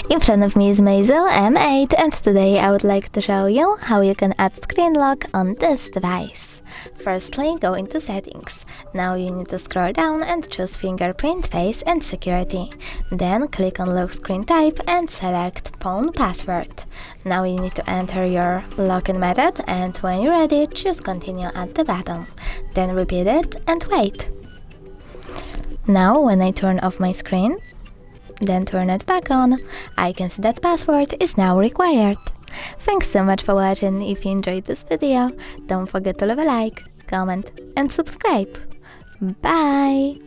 In front of me is MEIZU M8 and today I would like to show you how you can add screen lock on this device. Firstly, go into settings. Now you need to scroll down and choose fingerprint, face and security. Then click on lock screen type and select phone password. Now you need to enter your login method and when you're ready, choose continue at the bottom. Then repeat it and wait. Now when I turn off my screen, then turn it back on, I can see that password is now required. Thanks so much for watching. If you enjoyed this video, don't forget to leave a like, comment and subscribe. Bye!